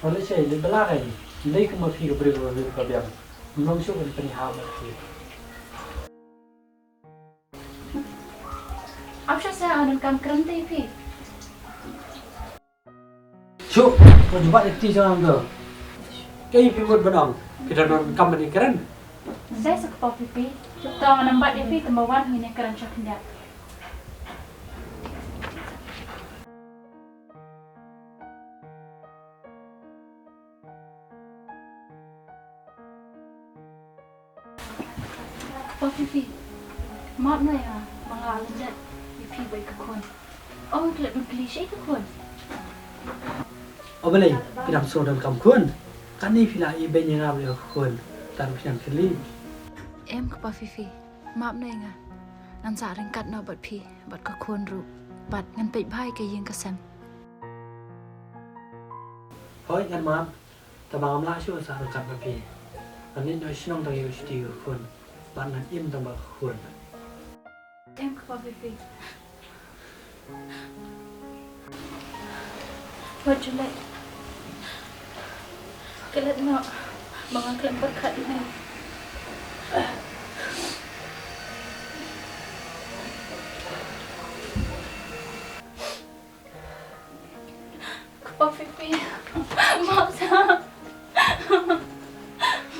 Oleh saya lebih belakang ni, lagi kemafi ke beri lebih kebiam, menungsu kan peniham lagi. Apa saya akan kam kerente pi? Cuk, kau jumpa itu jangan tu. Kau pimut benang, kita non kam ni keren. Saya suka pipi. Tahu nampak dia pi tembawan ini keren caknya. Pipi, maaf na ya, mga alanjat, pipi baik kekon. Oh, kelak klise kekon. Oh boleh, kita suruh kam kun. Kan ni pila ibe yang ambil kun, taruh yang keli. Em ke Pipi, maaf na ya. Nan sa ringkat na bat pi, bat kekon ru, bat ngan pei bai ke yang kesem. Hoi kan maaf, tabang amla syu sa ringkat bapi. Ani noi sinong tangi usti kun. Panan im tambah kun. Em ke Pipi. Wajulai. Kelat nak mga klem berkat ni. Ke Pipi. Maaf sa.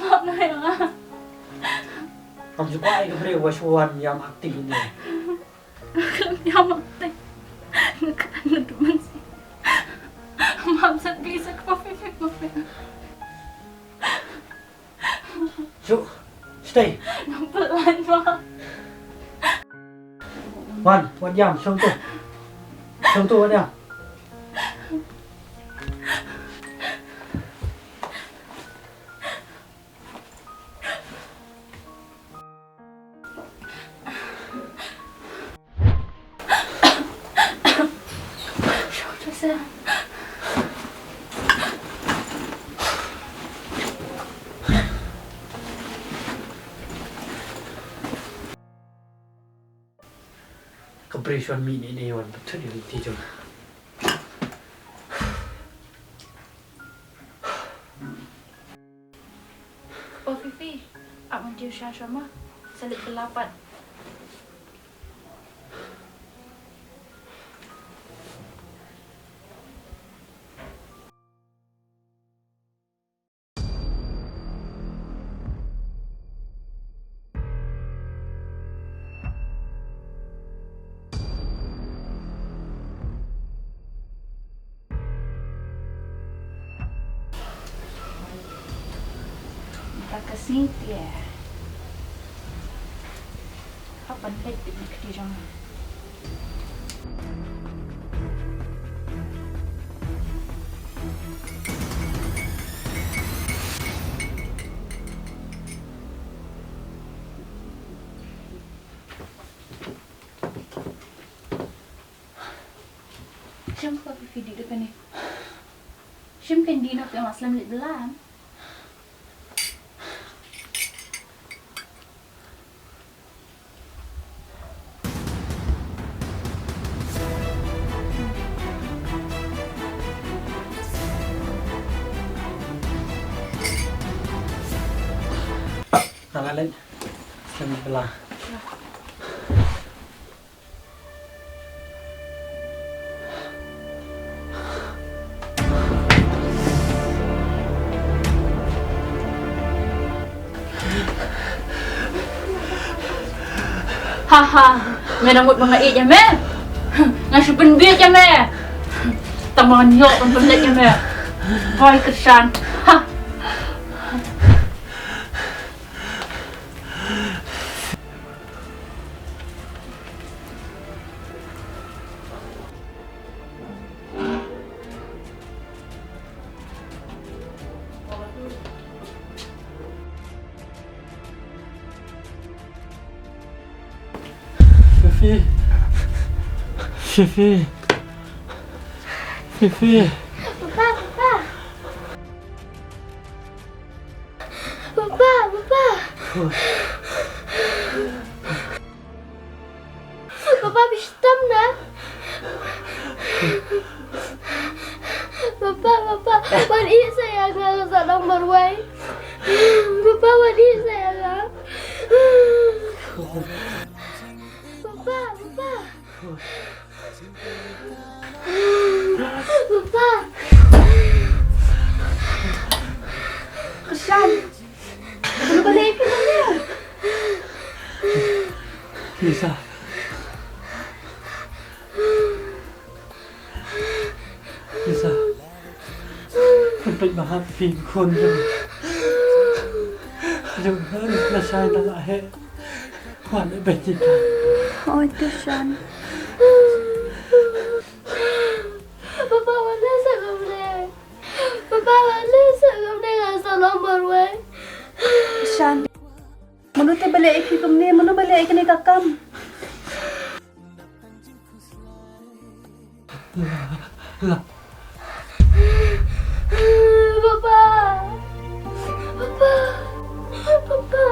Maaf na ya. Kamu juga ikut beri wasuan yang aktif ni. Yang aktif. Nak teman sih. Maaf saya bisa ke Pipi. Cuk, stay. Nampak lama. Wan jam, song tu wan jam. Kepresian mini ni wan betul yang tidur. Oh Pipi, apa dia sama? Selit belapat. Khasi dia. Apa baik di kerjaan. Siapa video depan ni? Siapa kan di nak yang aslam di dalam? Nangalan, selamat belah. Haha, menangut mga iya me. Ngasih penbit ya me. Tamangan yok penbit ya me. Koi kesan. Ha. Fifi. Papa. Papa bistam na. Papa. wadi sayang sa nomor way. Papa wadi sayang. Papa. Papa. Kesan. Belum balik ke mana? Risha. Risha. คนเป็นมหาปีคนเดียวจะเพิ่มและใช้ตลาดให้ความไม่เป็นจิตใจ Ôi Kesan. Papa wala sa kamne. Papa wala sa kamne sa nomor way. Kesan. Mano te balik iki kumni, mano balik iki ni kakam. Lah. Papa.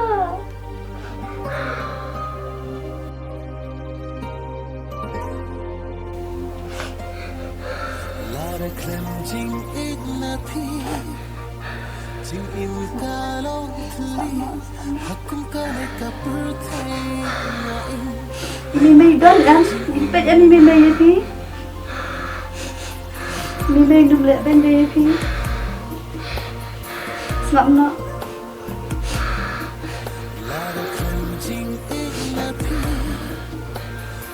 Lara klem jing igna thi jing in ka long thli hakum ka ne ka purthai na in Ini may don kan? Impet ani may iki. May dum le ben de iki. Snap na. Lara klem jing igna thi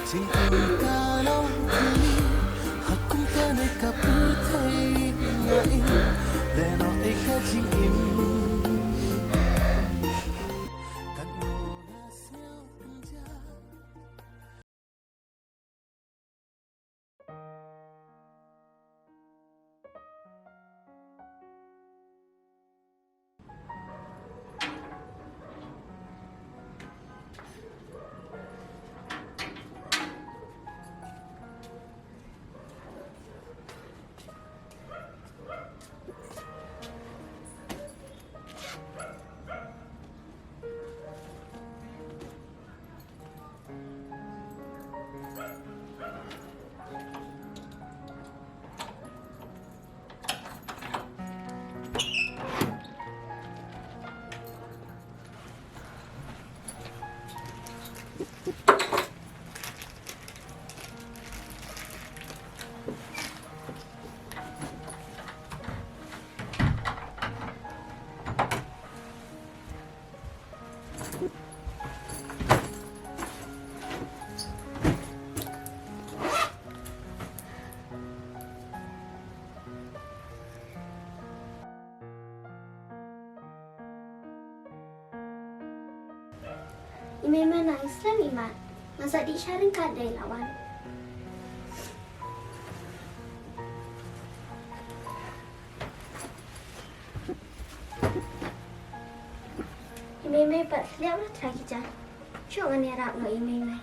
jing in ka long thli hakum ka ne ka purthai na in le no eka jing in kan no na siao punja Imam na Islam iman. Masa di syaring kadai lawan. Imam pat lihat lah terakhir jan. Cuma ni rak no imam.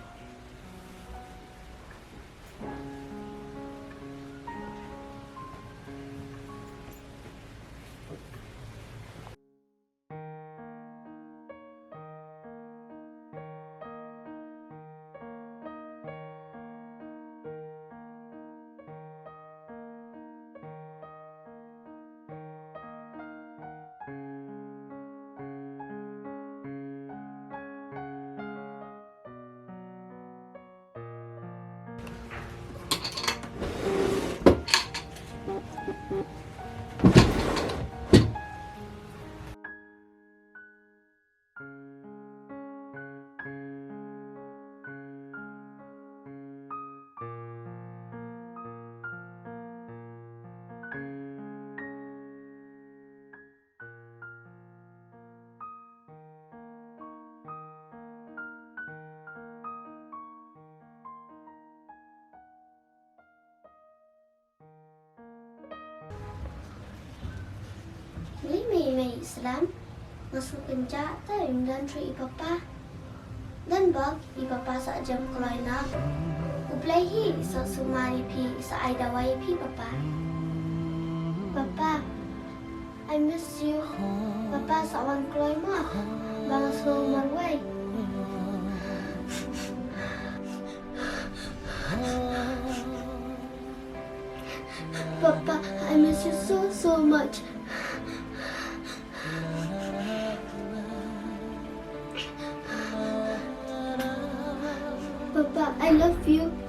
May Islam masuk penjat dan tri papa dan bag papa sa jam kulay na uplahi sa sumari pi sa aidaway pi papa I miss you papa sa awan kulay mo bang so marway papa I miss you so much I love you.